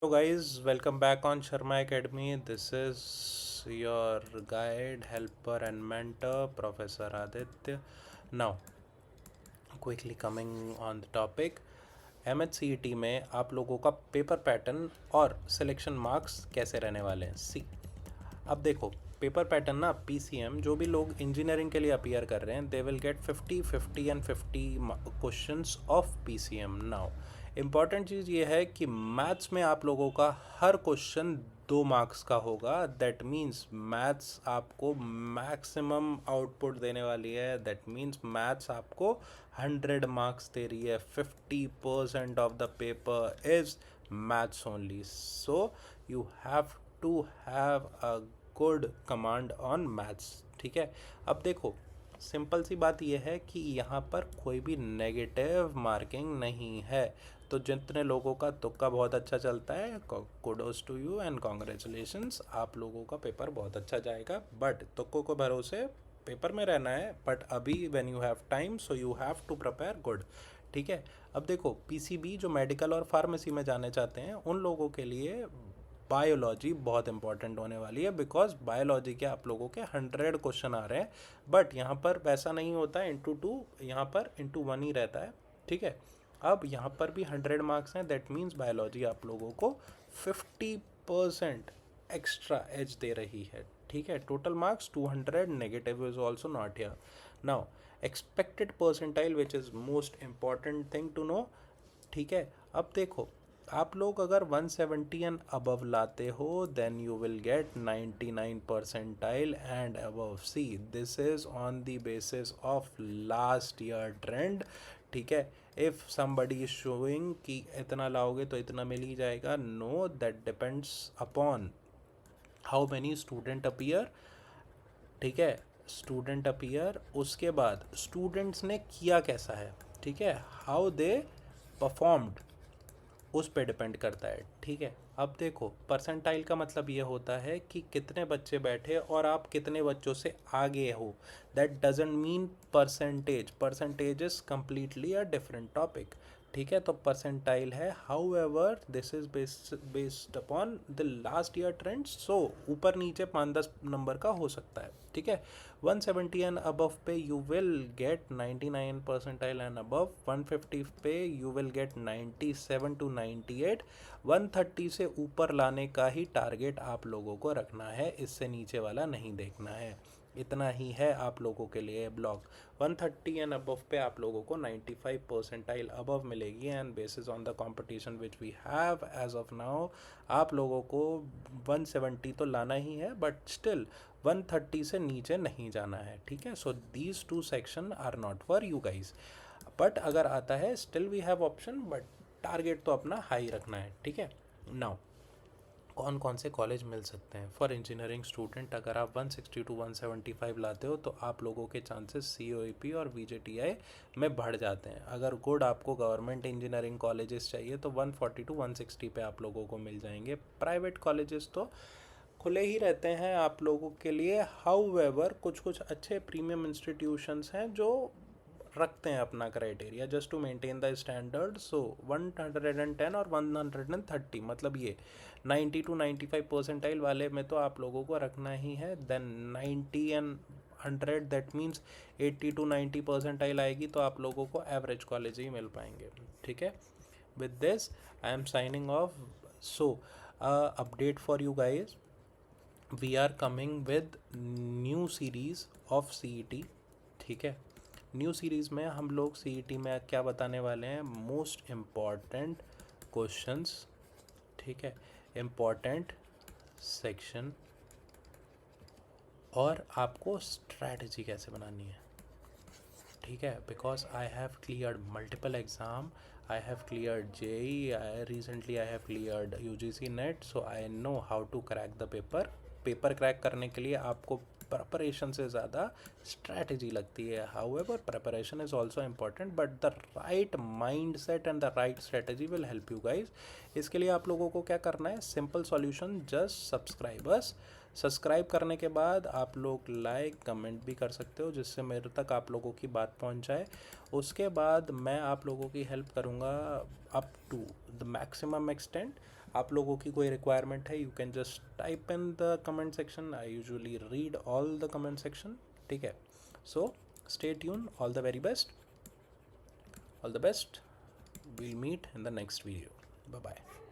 Hello guys, welcome back on Sharma Academy. This is your guide, helper and mentor, Professor Aditya. Now, quickly coming on the topic, MHCET में आप लोगों का paper pattern और selection marks कैसे रहने वाले हैं। सी अब देखो, पेपर पैटर्न ना PCM जो भी लोग इंजीनियरिंग के लिए अपीयर कर रहे हैं, they will get 50 50 and 50 questions of PCM। Now important चीज़ ये है कि मैथ्स में आप लोगों का हर क्वेश्चन 2 मार्क्स का होगा। दैट मीन्स मैथ्स आपको मैक्सिमम आउटपुट देने वाली है। दैट मीन्स मैथ्स आपको 100 मार्क्स दे रही है। 50% of the paper is maths only, so you have to have a good command on maths. ठीक है, अब देखो सिंपल सी बात यह है कि यहाँ पर कोई भी नेगेटिव मार्किंग नहीं है। तो जितने लोगों का तुक्का बहुत अच्छा चलता है, kudos to you and congratulations, आप लोगों का पेपर बहुत अच्छा जाएगा। बट तुक्कों को भरोसे पेपर में रहना है, बट अभी when you have time so you have to prepare good. ठीक है, अब देखो PCB जो मेडिकल और फार्मेसी में जाने चाहते हैं उन लोगों के लिए बायोलॉजी बहुत इंपॉर्टेंट होने वाली है, बिकॉज बायोलॉजी के आप लोगों के 100 क्वेश्चन आ रहे हैं। बट यहाँ पर वैसा नहीं होता है इंटू 2, यहाँ पर इंटू 1 ही रहता है। ठीक है, अब यहाँ पर भी 100 मार्क्स हैं। दैट मीन्स बायोलॉजी आप लोगों को 50% एक्स्ट्रा एज दे रही है। ठीक है, total marks 200, negative is also not here. Now expected percentile which is most important thing to know. ठीक है, अब देखो आप लोग अगर 170 एंड अबव लाते हो then you will get 99 percentile and above. See this is on the basis of last year trend. ठीक है, इफ़ समबडी इज शोइंग कि इतना लाओगे तो इतना मिल ही जाएगा, no, that depends upon how many student appear. ठीक है, स्टूडेंट अपीयर, उसके बाद स्टूडेंट्स ने किया कैसा है। ठीक है, हाउ दे परफॉर्म्ड, उस पे डिपेंड करता है। ठीक है, अब देखो परसेंटाइल का मतलब ये होता है कि कितने बच्चे बैठे और आप कितने बच्चों से आगे हो। That doesn't mean percentage. Percentage is completely a different topic. ठीक है, तो परसेंटाइल है, however this is based upon the last year trend, so ऊपर नीचे 5-10 नंबर का हो सकता है। ठीक है, 170 एंड अबव पे you will get 99 percentile and above. 150 पे यू विल गेट 97 to 98। 130 से ऊपर लाने का ही टारगेट आप लोगों को रखना है, इससे नीचे वाला नहीं देखना है। इतना ही है आप लोगों के लिए ब्लॉक। 130 एंड अबव पे आप लोगों को 95 परसेंटाइल अबव मिलेगी, and basis on the competition which we have as of now आप लोगों को 170 तो लाना ही है, बट स्टिल 130 से नीचे नहीं जाना है। ठीक है, so these 2 section are not for you guys. But अगर आता है still we have option, but target तो अपना हाई रखना है। ठीक है, नाउ कौन कौन से कॉलेज मिल सकते हैं फॉर इंजीनियरिंग स्टूडेंट। अगर आप 160 to 175 लाते हो तो आप लोगों के चांसेस COEP और VJTI में बढ़ जाते हैं। अगर गुड आपको गवर्नमेंट इंजीनियरिंग कॉलेजेस चाहिए तो 140 to 160 पे आप लोगों को मिल जाएंगे। प्राइवेट कॉलेजेस तो खुले ही रहते हैं आप लोगों के लिए। हाउएवर कुछ कुछ अच्छे प्रीमियम इंस्टीट्यूशंस हैं जो रखते हैं अपना criteria just to maintain the standard. So 110 और 130, मतलब ये 90 to 95 परसेंटाइल वाले में तो आप लोगों को रखना ही है। Then 90 and 100, that means 80 to 90 percentile आएगी तो आप लोगों को एवरेज कॉलेज ही मिल पाएंगे। ठीक है, with this I am signing off. So update for you guys, we are coming with new series of CET। ठीक है, न्यू सीरीज़ में हम लोग CET में क्या बताने वाले हैं, मोस्ट इम्पॉर्टेंट क्वेश्चंस। ठीक है, इम्पॉर्टेंट सेक्शन, और आपको स्ट्रैटेजी कैसे बनानी है। ठीक है, because I have cleared multiple exam, I have cleared JEE, recently I have cleared UGC net, so I know how to crack the paper. Paper crack करने के लिए आपको प्रिपरेशन से ज़्यादा स्ट्रैटेजी लगती है। However preparation is also important, but the right mind set and the right strategy will help you guys. इसके लिए आप लोगों को क्या करना है, simple solution, just subscribers, subscribe करने के बाद आप लोग लाइक कमेंट भी कर सकते हो, जिससे मेरे तक आप लोगों की बात पहुंच जाए। उसके बाद मैं आप लोगों की हेल्प करूंगा up to the maximum extent. आप लोगों की कोई रिक्वायरमेंट है, you can just type in the comment section, I usually read all the comment section. ठीक है, so stay tune, all the very best, all the best, we'll meet in the next video. Bye bye.